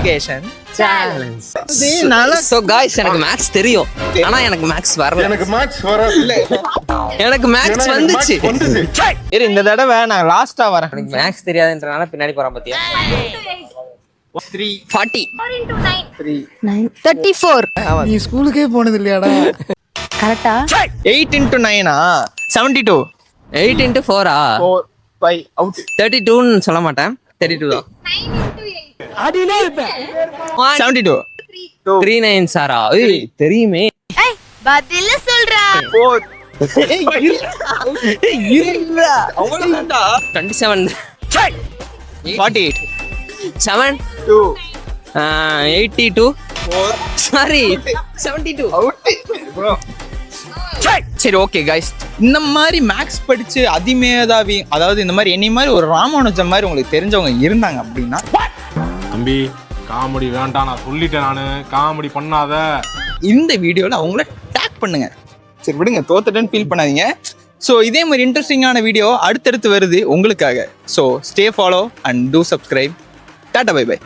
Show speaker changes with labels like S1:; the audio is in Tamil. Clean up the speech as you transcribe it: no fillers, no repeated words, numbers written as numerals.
S1: Multiplication
S2: challenge.
S3: சோ गाइस எனக்கு மேக்ஸ் தெரியும், ஆனா எனக்கு மேக்ஸ் வரல.
S4: எனக்கு மேக்ஸ் வராது.
S3: எனக்கு மேக்ஸ் வந்துச்சு.
S1: இரு இந்த தடவை நான் லாஸ்டா வரேன்.
S3: எனக்கு மேக்ஸ் தெரியாதுன்றனால பின்னாடி போறான் பாத்தியா. 40
S2: 34.
S5: நீ ஸ்கூலுக்கே போனது இல்லையாடா?
S2: கரெக்டா?
S1: 8 into 9 72.
S3: 8 into 4
S1: 4 5 out.
S3: 32 ன்னு சொல்ல மாட்டேன், 32 தான்.
S1: 72
S3: 3 9 சாரா. ஏய் தெரியுமே.
S2: பதில சொல்றா.
S3: 27
S1: 48
S3: 7
S1: 2
S3: 82 சாரி 72
S1: சரி ஓகே கைஸ், இந்த மாதிரி மேக்ஸ் படிச்சு அதிமேதாவி, அதாவது இந்த மாதிரி என்னை மாதிரி ஒரு ராமானுஜம் மாதிரி உங்களுக்கு தெரிஞ்சவங்க இருந்தாங்க அப்படின்னா
S4: தம்பி காமெடி வேண்டாம், நான் சொல்லிட்டேன். நானு காமெடி பண்ணாத.
S1: இந்த வீடியோல அவங்கள டேக் பண்ணுங்க. சரி விடுங்க, தோத்துட்டேன்னு ஃபீல் பண்ணாதீங்க. ஸோ இதே மாதிரி இன்ட்ரெஸ்டிங்கான வீடியோ அடுத்தடுத்து வருது உங்களுக்காக. So stay follow and do subscribe. Tata bye by.